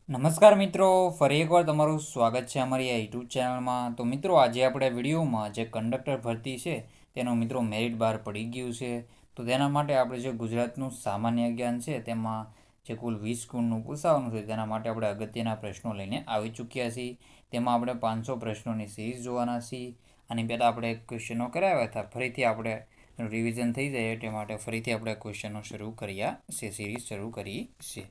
નમસ્કાર મિત્રો, ફરી એકવાર તમારું સ્વાગત છે અમારી આ યુટ્યુબ ચેનલમાં. તો મિત્રો, આજે આપણે વિડીયોમાં જે કંડક્ટર ભરતી છે તેનો મિત્રો મેરિટ બહાર પડી ગયું છે. તો તેના માટે આપણે જે ગુજરાતનું સામાન્ય જ્ઞાન છે તેમાં જે કુલ 20 ગુણનું પૂછાવાનું છે તેના માટે આપણે અગત્યના પ્રશ્નો લઈને આવી ચૂક્યા છીએ. તેમાં આપણે 500 પ્રશ્નોની સિરીઝ જોવાના છીએ. અને પહેલાં આપણે ક્વેશ્ચનો કરાવ્યા હતા, ફરીથી આપણે રિવિઝન થઈ જાય તે માટે ફરીથી આપણે ક્વેશ્ચનો શરૂ કર્યા છે, સિરીઝ શરૂ કરી છે.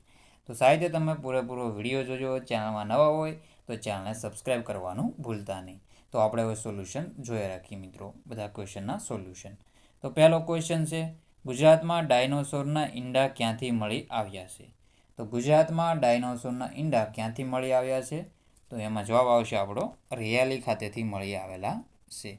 તો સાહિત્ય તમે પૂરેપૂરો વિડીયો જોજો. ચેનલમાં નવા હોય તો ચેનલને સબસ્ક્રાઈબ કરવાનું ભૂલતા નહીં. તો આપણે હવે સોલ્યુશન જોઈ રાખીએ મિત્રો, બધા ક્વેશ્ચનના સોલ્યુશન. તો પહેલો ક્વેશ્ચન છે, ગુજરાતમાં ડાયનોસોરના ઈંડા ક્યાંથી મળી આવ્યા છે? તો ગુજરાતમાં ડાયનોસોરના ઈંડા ક્યાંથી મળી આવ્યા છે? તો એમાં જવાબ આવશે આપણો રેયાલી ખાતેથી મળી આવેલા છે.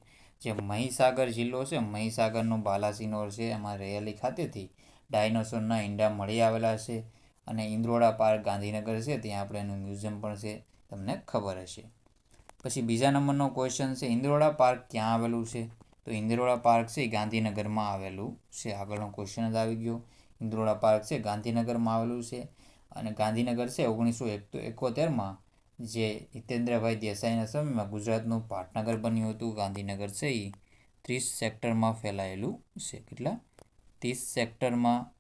જે મહીસાગર જિલ્લો છે, મહીસાગરનો બાલાસિનોર છે, એમાં રેયાલી ખાતેથી ડાયનોસોરના ઈંડા મળી આવેલા છે. અને ઇન્દ્રોડા પાર્ક ગાંધીનગર છે, ત્યાં આપણે એનું મ્યુઝિયમ પણ છે, તમને ખબર હશે. પછી બીજા નંબરનો ક્વેશ્ચન છે, ઇન્દ્રોડા પાર્ક ક્યાં આવેલું છે? તો ઇન્દ્રોડા પાર્ક છે ગાંધીનગરમાં આવેલું છે. આગળનો ક્વેશ્ચન જ આવી ગયો. ઇન્દ્રોડા પાર્ક છે ગાંધીનગરમાં આવેલું છે. અને ગાંધીનગર છે 1971માં જે હિતેન્દ્રભાઈ દેસાઈના સમયમાં ગુજરાતનું પાટનગર બન્યું હતું. ગાંધીનગર છે એ 30 સેક્ટરમાં ફેલાયેલું છે. કેટલા? 30 સેક્ટરમાં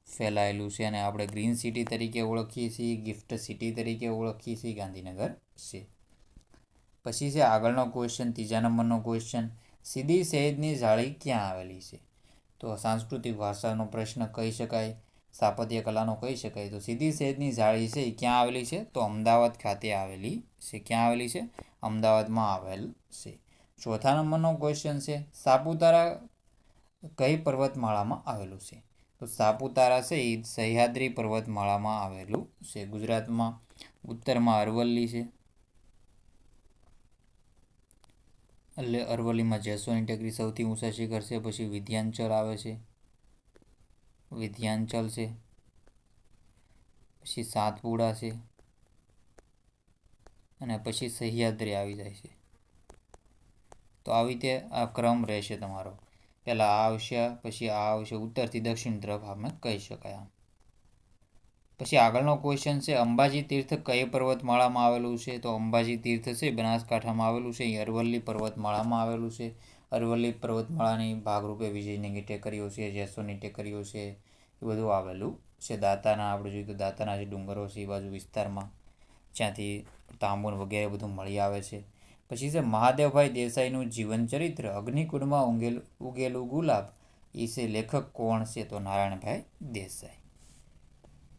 ફેલાયેલું છે. અને આપણે ગ્રીન સિટી તરીકે ઓળખીએ છીએ, ગિફ્ટ સિટી તરીકે ઓળખીએ છીએ ગાંધીનગર છે. પછી છે આગળનો ક્વેશ્ચન, ત્રીજા નંબરનો ક્વેશ્ચન, સીદી સૈયદની જાળી ક્યાં આવેલી છે? તો સાંસ્કૃતિક ભાષાનો પ્રશ્ન કહી શકાય, સ્થાપત્ય કલાનો કહી શકાય. તો સીદી સૈયદની જાળી છે એ ક્યાં આવેલી છે? તો અમદાવાદ ખાતે આવેલી છે. ક્યાં આવેલી છે? અમદાવાદમાં આવેલ છે. ચોથા નંબરનો ક્વેશ્ચન છે, સાપુતારા કઈ પર્વતમાળામાં આવેલું છે? તો સાપુતારા છે એ સહ્યાદ્રી પર્વતમાળામાં આવેલું છે. ગુજરાતમાં ઉત્તરમાં અરવલ્લી છે, એટલે અરવલ્લીમાં જેસોની ટેકરી સૌથી ઊંચા શિખર છે. પછી વિંધ્યાચલ આવે છે, વિંધ્યાચલ છે. પછી સાતપુડા છે અને પછી સહ્યાદ્રી આવી જાય છે. તો આવી રીતે આ ક્રમ રહેશે તમારો. પહેલાં આ આવશે, પછી આ આવશે, ઉત્તરથી દક્ષિણ તરફ આપણે કહી શકાય આમ. પછી આગળનો ક્વેશ્ચન છે, અંબાજી તીર્થ કઈ પર્વતમાળામાં આવેલું છે? તો અંબાજી તીર્થ છે બનાસકાંઠામાં આવેલું છે, એ અરવલ્લી પર્વતમાળામાં આવેલું છે. અરવલ્લી પર્વતમાળાની ભાગરૂપે વિજયની ટેકરીઓ છે, જેસોની ટેકરીઓ છે, એ બધું આવેલું છે. દાતાના આપણે જોઈએ તો દાતાના જે ડુંગરો છે એ બાજુ વિસ્તારમાં, જ્યાંથી તાંબુન વગેરે બધું મળી આવે છે. પછી છે મહાદેવભાઈ દેસાઈનું જીવન ચરિત્ર અગ્નિકુંડમાં ઉગેલું ગુલાબ, એ છે લેખક કોણ છે? તો નારાયણભાઈ દેસાઈ.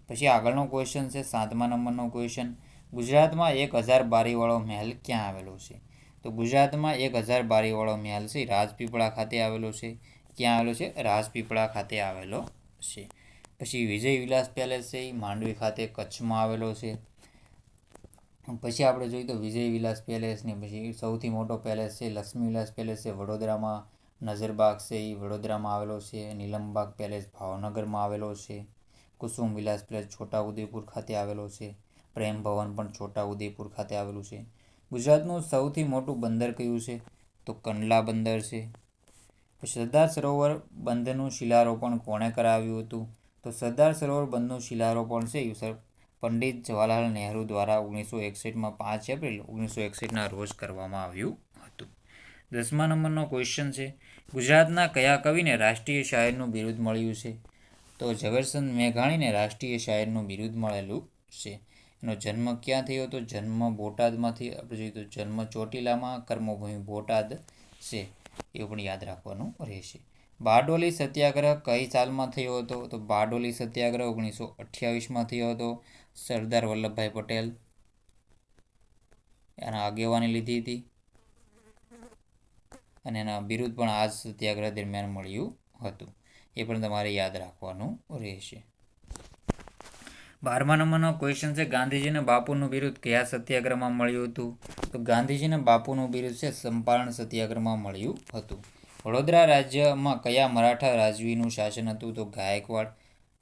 પછી આગળનો ક્વેશ્ચન છે, 7મા નંબરનો ક્વેશ્ચન, ગુજરાતમાં 1000 બારીવાળો મહેલ ક્યાં આવેલો છે? તો ગુજરાતમાં 1000 બારીવાળો મહેલ છે રાજપીપળા ખાતે આવેલો છે. ક્યાં આવેલો છે? રાજપીપળા ખાતે આવેલો છે. પછી વિજય વિલાસ પેલેસ છે એ માંડવી ખાતે કચ્છમાં આવેલો છે. પછી આપણે જોઈએ તો વિજય વિલાસ પેલેસ ને પછી સૌથી મોટો પેલેસ છે લક્ષ્મી વિલાસ પેલેસ છે વડોદરામાં. નજરબાગ છે એ વડોદરામાં આવેલો છે. નીલમબાગ પેલેસ ભાવનગરમાં આવેલો છે. કુસુમ વિલાસ પેલેસ છોટાઉદેપુર ખાતે આવેલો છે. પ્રેમ ભવન પણ છોટાઉદેપુર ખાતે આવેલું છે. ગુજરાતનું સૌથી મોટું બંદર કયું છે? તો કંડલા બંદર છે. પછી સરદાર સરોવર બંધનું શિલારોપણ કોણે કરાવ્યું હતું? તો સરદાર સરોવર બંધનું શિલારોપણ છે પંડિત જવાહરલાલ નહેરુ દ્વારા 1961માં 5 એપ્રિલ 1961ના રોજ કરવામાં આવ્યું હતું. 10મા નંબરનો ક્વેશ્ચન છે, ગુજરાતના કયા કવિને રાષ્ટ્રીય શાયરનું બિરુદ મળ્યું છે? તો ઝવેરચંદ મેઘાણીને રાષ્ટ્રીય શાયરનું બિરુદ મળેલું છે. એનો જન્મ ક્યાં થયો? તો જન્મ બોટાદમાંથી. આપણે જોઈએ તો જન્મ ચોટીલામાં, કર્મભૂમિ બોટાદ છે, એ પણ યાદ રાખવાનું રહેશે. બારડોલી સત્યાગ્રહ કઈ સાલમાં થયો હતો? તો બારડોલી સત્યાગ્રહ 1928માં થયો હતો. સરદાર વલ્લભભાઈ પટેલ એના આગેવાની લીધી હતી અને એના બિરુદ પણ આ સત્યાગ્રહ દરમિયાન મળ્યું હતું. એ પણ તમારે યાદ રાખવાનું રહેશે. 12મા નંબરનો ક્વેશ્ચન છે, ગાંધીજીને બાપુનું બિરુદ કયા સત્યાગ્રહમાં મળ્યું હતું? તો ગાંધીજીને બાપુનું બિરુદ છે ચંપારણ સત્યાગ્રહમાં મળ્યું હતું. વડોદરા રાજ્યમાં કયા મરાઠા રાજવીનું શાસન હતું? તો ગાયકવાડ.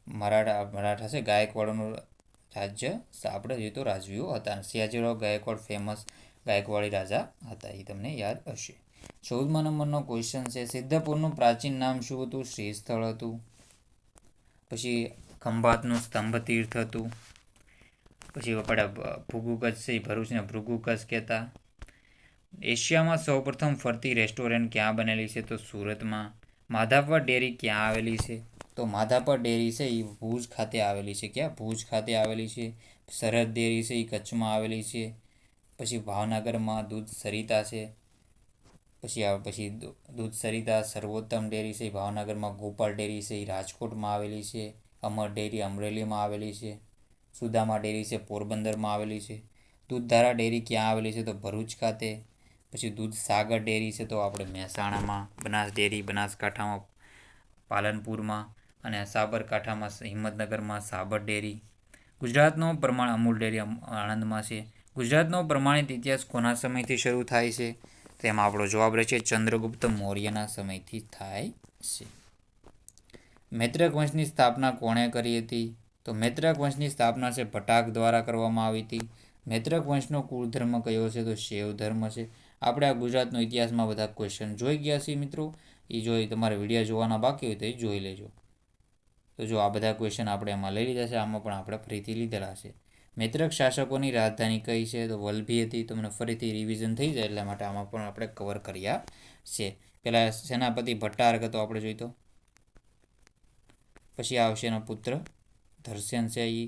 મરાઠા છે ગાયકવાડનું રાજ્ય આપણે જોઈએ તો રાજવીઓ હતા. સયાજીરાવ ગાયકવાડ ફેમસ ગાયકવાડી રાજા હતા, એ તમને યાદ હશે. 14મા નંબરનો ક્વેશ્ચન છે, સિદ્ધપુરનું પ્રાચીન નામ શું હતું? શ્રી સ્થળ હતું. પછી ખંભાતનું સ્તંભ તીર્થ હતું. પછી આપણે ભૃગુ કચ્છ છે એ ભરૂચને ભૃગુ કચ્છ કહેતા. એશિયામાં સૌપ્રથમ ફરતી રેસ્ટોરન્ટ ક્યાં બનેલી છે? તો સુરતમાં. માધાપર ડેરી ક્યાં આવેલી છે? તો માધાપર ડેરી છે એ ભુજ ખાતે આવેલી છે. ક્યાં? ભુજ ખાતે આવેલી છે. સરહદ ડેરી છે એ કચ્છમાં આવેલી છે. પછી ભાવનગરમાં દૂધ સરિતા છે. પછી દૂધ સરિતા. સર્વોત્તમ ડેરી છે એ ભાવનગરમાં. ગોપાલ ડેરી છે એ રાજકોટમાં આવેલી છે. અમર ડેરી અમરેલીમાં આવેલી છે. સુદામા ડેરી છે પોરબંદરમાં આવેલી છે. દૂધધારા ડેરી ક્યાં આવેલી છે? તો ભરૂચ ખાતે. પછી દૂધ સાગર ડેરી છે તો આપણે મહેસાણામાં. બનાસ ડેરી બનાસકાંઠામાં પાલનપુરમાં. અને સાબરકાંઠામાં હિંમતનગરમાં સાબર ડેરી. ગુજરાતનો પ્રમાણ અમૂલ ડેરી આણંદમાં છે. ગુજરાતનો પ્રમાણિત ઇતિહાસ કોના સમયથી શરૂ થાય છે? તેમાં આપણો જવાબ રહેશે ચંદ્રગુપ્ત મૌર્યના સમયથી થાય છે. મૈત્રક વંશની સ્થાપના કોણે કરી હતી? તો મૈત્રક વંશની સ્થાપના છે ભટ્ટાક દ્વારા કરવામાં આવી હતી. મૈત્રક વંશનો કુળ ધર્મ કયો છે? તો શૈવ ધર્મ છે. આપણે આ ગુજરાતનો ઇતિહાસમાં બધા ક્વેશ્ચન જોઈ ગયા છીએ મિત્રો. એ જોઈ તમારે વિડીયો જોવાના બાકી હોય તો એ જોઈ લેજો. તો જો આ બધા ક્વેશ્ચન આપણે એમાં લઈ લીધા છે. આમાં પણ આપણે ફરીથી લીધેલા છે. મૈત્રક શાસકોની રાજધાની કઈ છે? તો વલભી હતી. તમને ફરીથી રિવિઝન થઈ જાય એટલા માટે આમાં પણ આપણે કવર કર્યા છે. પહેલાં સેનાપતિ ભટ્ટારક હતો આપણે જોઈતો. પછી આવશે એનો પુત્ર ધરસેન છે એ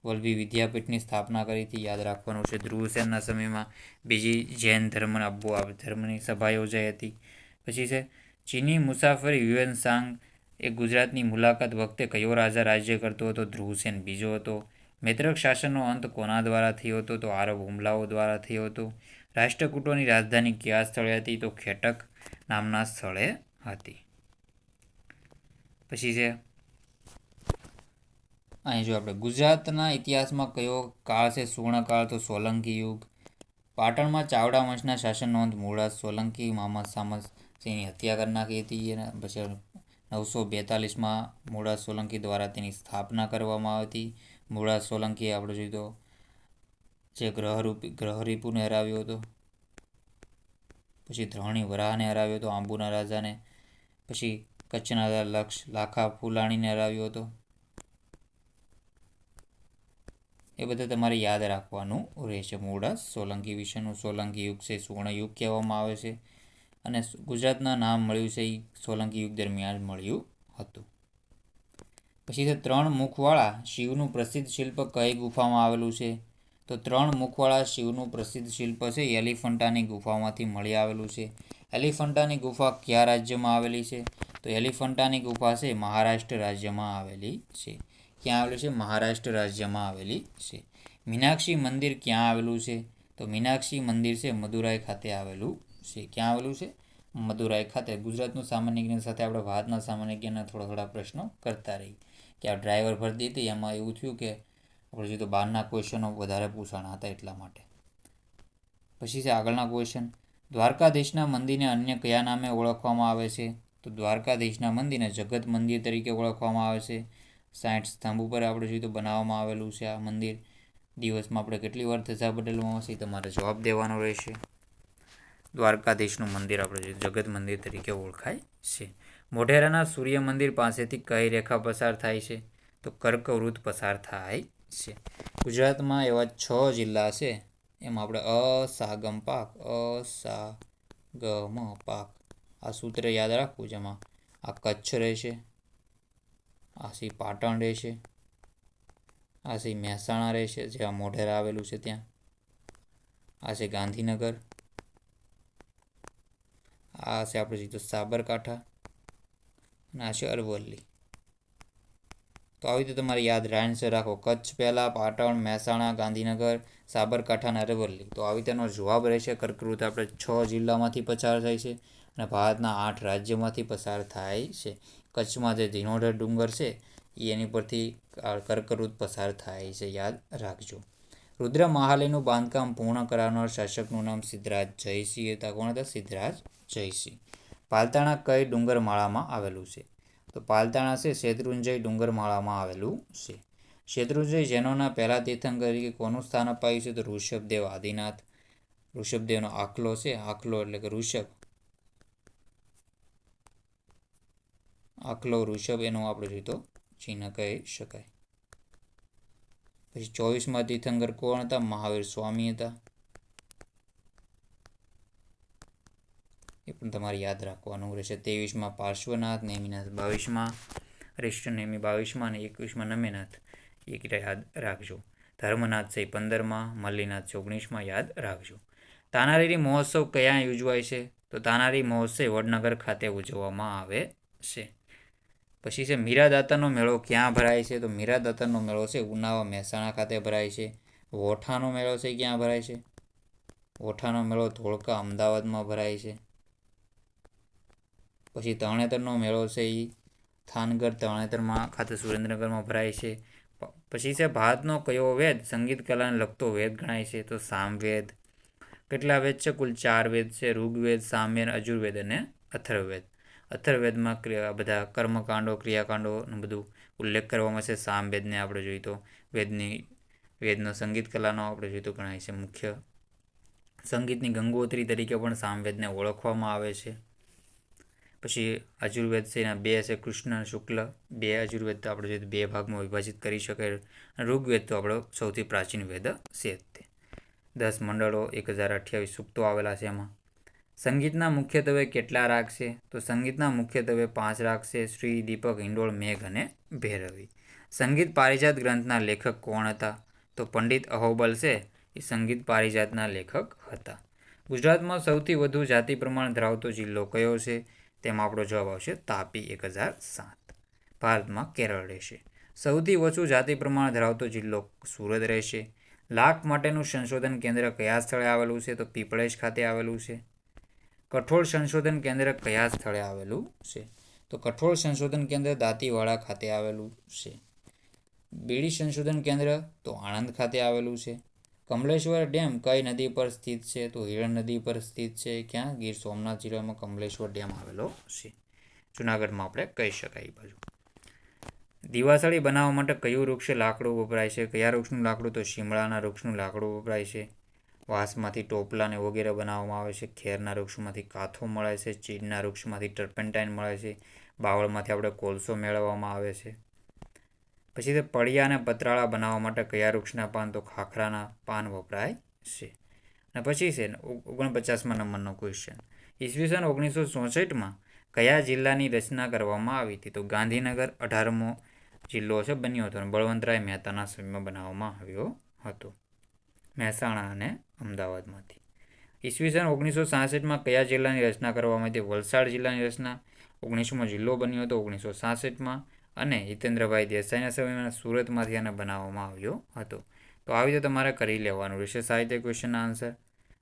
વલભી વિદ્યાપીઠની સ્થાપના કરી હતી. યાદ રાખવાનું છે. ધ્રુવસેનના સમયમાં બીજી જૈન ધર્મની સભા યોજાઈ હતી. પછી છે ચીની મુસાફરી હ્યુએન એ ગુજરાતની મુલાકાત વખતે કયો રાજા રાજ્ય કરતો હતો? ધ્રુવસેન બીજો હતો. મૈત્રક શાસનનો અંત કોના દ્વારા થયો હતો? તો આરબ હુમલાઓ દ્વારા થયો હતો. રાષ્ટ્રકૂટોની રાજધાની કયા સ્થળે હતી? તો ખેટક નામના સ્થળે હતી. પછી છે અહીં જો આપણે ગુજરાતના ઇતિહાસમાં કયો કાળ છે સુવર્ણકાળ? તો સોલંકી યુગ. પાટણમાં ચાવડા વંશના શાસનનો અંત મૂળરાજ સોલંકી મહંમદ શામસિંહની હત્યા કરી નાખી હતી. અને પછી 942માં મૂળરાજ સોલંકી દ્વારા તેની સ્થાપના કરવામાં આવી હતી. મૂળરાજ સોલંકીએ આપણે જોઈએ તો જે ગ્રહરીપુને હરાવ્યો હતો. પછી ધ્રોણી વરાહને હરાવ્યો હતો, આંબુના રાજાને. પછી કચ્છના લાખા ફુલાણીને હરાવ્યો હતો. એ બધા તમારે યાદ રાખવાનું રહેશે. મૂળરાજ સોલંકી વિશેનું સોલંકી યુગ છે સુવર્ણ યુગ કહેવામાં આવે છે. અને ગુજરાતના નામ મળ્યું છે એ સોલંકી યુગ દરમિયાન મળ્યું હતું. પછી છે 3 મુખવાળા શિવનું પ્રસિદ્ધ શિલ્પ કઈ ગુફામાં આવેલું છે? તો 3 મુખવાળા શિવનું પ્રસિદ્ધ શિલ્પ છે એલિફન્ટાની ગુફામાંથી મળી આવેલું છે. એલિફન્ટાની ગુફા કયા રાજ્યમાં આવેલી છે? તો એલિફન્ટાની ગુફા છે મહારાષ્ટ્ર રાજ્યમાં આવેલી છે. ક્યાં આવેલું છે? મહારાષ્ટ્ર રાજ્યમાં આવેલી છે. મીનાક્ષી મંદિર ક્યાં આવેલું છે? તો મીનાક્ષી મંદિર છે મદુરાઈ ખાતે આવેલું છે. ક્યાં આવેલું છે? મદુરાઈ ખાતે. ગુજરાતનું સામાન્ય જ્ઞાન સાથે આપણે ભારતના સામાન્ય જ્ઞાનના થોડા પ્રશ્નો કરતા રહી. કે આ ડ્રાઈવર ભરતી હતી એમાં એવું થયું કે આપણે જોઈએ તો બહારના ક્વેશ્ચનો વધારે પૂછાણા હતા એટલા માટે. પછી છે આગળના ક્વેશ્ચન. દ્વારકાધીશના મંદિરને અન્ય કયા નામે ઓળખવામાં આવે છે? તો દ્વારકાધીશના મંદિરને જગત મંદિર તરીકે ઓળખવામાં આવે છે. 60 સ્તંભ ઉપર આપણે જોઈએ તો બનાવવામાં આવેલું છે આ મંદિર. દિવસમાં આપણે કેટલી વાર ધજા બદલવામાં આવશે તમારે જવાબ દેવાનો રહેશે. દ્વારકાધીશનું મંદિર આપણે જોઈએ જગત મંદિર તરીકે ઓળખાય છે. મોઢેરાના સૂર્ય મંદિર પાસેથી કઈ રેખા પસાર થાય છે? તો કર્કવૃત્ત પસાર થાય છે. ગુજરાતમાં એવા 6 જિલ્લા છે એમાં આપણે અસાગમ પાક આ સૂત્ર યાદ રાખવું. જેમાં આ કચ્છ રહેશે, આ સી પાટણ રહેશે, આ સી મહેસાણા રહેશે જ્યાં મોઢેરા આવેલું છે ત્યાં, આ છે ગાંધીનગર, આ છે આપણે સીધું સાબરકાંઠા અને આ છે અરવલ્લી. તો આવી રીતે તમારે યાદ આન્સર રાખો. કચ્છ પહેલાં, પાટણ, મહેસાણા, ગાંધીનગર, સાબરકાંઠા અને અરવલ્લી. તો આવી તેનો જવાબ રહેશે કર્કવૃત્ત આપણે 6 જિલ્લામાંથી પસાર થાય છે અને ભારતના 8 રાજ્યોમાંથી પસાર થાય છે. કચ્છમાં જે ધીણોધર ડુંગર છે એની પરથી કર્કવૃત્ત પસાર થાય છે. યાદ રાખજો. રુદ્ર મહાલયનું બાંધકામ પૂર્ણ કરાવનાર શાસકનું નામ સિદ્ધરાજ જયસિંહ હતા. કોણ હતા? સિદ્ધરાજ જયસિંહ. પાલતાણા કઈ ડુંગરમાળામાં આવેલું છે? તો પાલતાણા છે શેત્રુંજય ડુંગરમાળામાં આવેલું છે. શેત્રુંજય જૈનોના પહેલા તીર્થંકર તરીકે કોનું સ્થાન અપાયું છે? તો ઋષભદેવ આદિનાથ. ઋષભદેવનો આખલો છે, આખલો એટલે કે ઋષભ, આખલો ઋષભ એનું આપણે જોઈએ તો ચિહ્ન કહી શકાય. પછી 24માં તીર્થંકર કોણ હતા? મહાવીર સ્વામી હતા. એ પણ તમારે યાદ રાખવાનું રહેશે. 23માં પાર્શ્વનાથ, નેમિનાથ 22માં, અરિષ્ટ નેમિ 22માં અને 21માં નમેનાથ. એ યાદ રાખજો. ધર્મનાથ છે 15માં, મલ્લીનાથ છે 19માં, યાદ રાખજો. તાનારીરી મહોત્સવ ક્યાં યોજવાય છે? તો તાનારી મહોત્સવ વડનગર ખાતે ઉજવવામાં આવે છે. પછી છે મીરાદાતાનો મેળો ક્યાં ભરાય છે? તો મીરાદાતાનો મેળો છે ઉનાવા મહેસાણા ખાતે ભરાય છે. વોઠાનો મેળો છે ક્યાં ભરાય છે? વોઠાનો મેળો ધોળકા અમદાવાદમાં ભરાય છે. પછી તરણેતરનો મેળો છે એ થાનગઢ તરણેતરમાં ખાતે સુરેન્દ્રનગરમાં ભરાય છે. પછી છે ભારતનો કયો વેદ સંગીત કલાને લગતો વેદ ગણાય છે? તો સામવેદ. કેટલા વેદ છે? કુલ 4 વેદ છે. ઋગ્વેદ, સામવેદ, અજુર્વેદ અને અથર્વવેદ. અથર્વવેદમાં બધા કર્મકાંડો, ક્રિયાકાંડોનો બધું ઉલ્લેખ કરવામાં છે. સામવેદને આપણે જોઈએ તો વેદનો સંગીત કલાનો આપણે જોઈએ તો ગણાય છે મુખ્ય. સંગીતની ગંગોત્રી તરીકે પણ સામવેદને ઓળખવામાં આવે છે. પછી અજુર્વેદ છે એના 2 છે, કૃષ્ણ અને શુક્લ. 2 અજુર્વેદ તો આપણે જોઈએ તો 2 ભાગમાં વિભાજિત કરી શકાય. ઋગ્વેદ તો આપણો સૌથી પ્રાચીન વેદ છે તે. 10 મંડળો, 1028 સૂક્તો આવેલા છે એમાં. સંગીતના મુખ્યત્વે કેટલા રાગ છે? તો સંગીતના મુખ્યત્વે 5 રાગ છે: શ્રી, દીપક, હિંડોળ, મેઘ અને ભૈરવી. સંગીત પારિજાત ગ્રંથના લેખક કોણ હતા? તો પંડિત અહોબલ છે એ સંગીત પારિજાતના લેખક હતા. ગુજરાતમાં સૌથી વધુ જાતિ પ્રમાણ ધરાવતો જિલ્લો કયો છે? તેમાં આપણો જવાબ આવશે તાપી 1007. ભારતમાં કેરળ રહેશે. સૌથી ઓછું જાતિ પ્રમાણ ધરાવતો જિલ્લો સુરત રહેશે. લાખ માટેનું સંશોધન કેન્દ્ર કયા સ્થળે આવેલું છે? તો પીપળેશ ખાતે આવેલું છે. કઠોળ સંશોધન કેન્દ્ર કયા સ્થળે આવેલું છે? તો કઠોળ સંશોધન કેન્દ્ર દાંતીવાડા ખાતે આવેલું છે. બીડી સંશોધન કેન્દ્ર તો આણંદ ખાતે આવેલું છે. કમલેશ્વર ડેમ કઈ નદી પર સ્થિત છે? તો હિરણ નદી પર સ્થિત છે. ક્યાં? ગીર સોમનાથ જિલ્લામાં કમલેશ્વર ડેમ આવેલો છે. જુનાગઢમાં આપણે કહી શકાય એ બાજુ. દિવાસળી બનાવવા માટે કયું વૃક્ષ લાકડું વપરાય છે? કયા વૃક્ષનું લાકડું? તો શિમળાના વૃક્ષનું લાકડું વપરાય છે. વાંસમાંથી ટોપલાને વગેરે બનાવવામાં આવે છે. ખેરના વૃક્ષમાંથી કાથો મળે છે. ચીડના વૃક્ષમાંથી ટર્પેન્ટાઇન મળે છે. બાવળમાંથી આપણે કોલસો મેળવવામાં આવે છે. પછી તે પડિયા અને પતરાળા બનાવવા માટે કયા વૃક્ષના પાન? તો ખાખરાના પાન વપરાય છે. અને પછી છે 49મા નંબરનો ક્વેશ્ચન. ઈસવીસન 1964માં કયા જિલ્લાની રચના કરવામાં આવી હતી? તો ગાંધીનગર 18મો જિલ્લો છે બન્યો હતો અને બળવંતરાય મહેતાના સમયમાં બનાવવામાં આવ્યો હતો. મહેસાણા અને અમદાવાદમાંથી. ઈસવીસન 1966માં કયા જિલ્લાની રચના કરવામાં આવી હતી? વલસાડ જિલ્લાની રચના. 19મો જિલ્લો બન્યો હતો 1966માં અને હિતેન્દ્રભાઈ દેસાઈના સમયમાં સુરતમાંથી આને બનાવવામાં આવ્યો હતો. તો આવી રીતે તમારે કરી લેવાનું રહેશે સાહિત્ય ક્વેશ્ચનના આન્સર.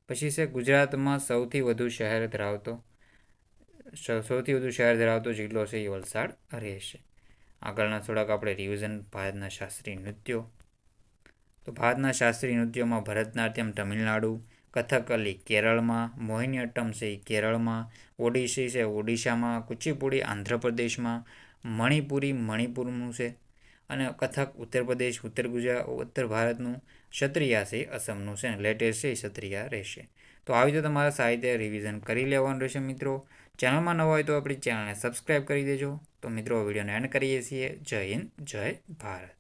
પછી છે ગુજરાતમાં સૌથી વધુ શહેર ધરાવતો જિલ્લો છે એ વલસાડ રહેશે. આગળના થોડાક આપણે રિવિઝન. ભારતના શાસ્ત્રીય નૃત્યો. તો ભારતના શાસ્ત્રીય નૃત્યોમાં ભરતનાટ્યમ તમિલનાડુ, કથકલી કેરળમાં, મોહિનીઅટ્ટમ છે એ કેરળમાં, ઓડિસી છે ઓડિશામાં, કુચીપુડી આંધ્રપ્રદેશમાં, મણિપુરી મણિપુરનું છે અને કથક ઉત્તર ભારતનું, ક્ષત્રિયા છે અસમનું છે અને લેટેસ્ટ છે ક્ષત્રિયા રહેશે. તો આવી રીતે તમારે સાહિત્ય રિવિઝન કરી લેવાનું રહેશે મિત્રો. ચેનલમાં નવા હોય તો આપણી ચેનલને સબસ્ક્રાઈબ કરી દેજો. તો મિત્રો વિડીયોને એન્ડ કરીએ છીએ. જય હિન્દ, જય ભારત.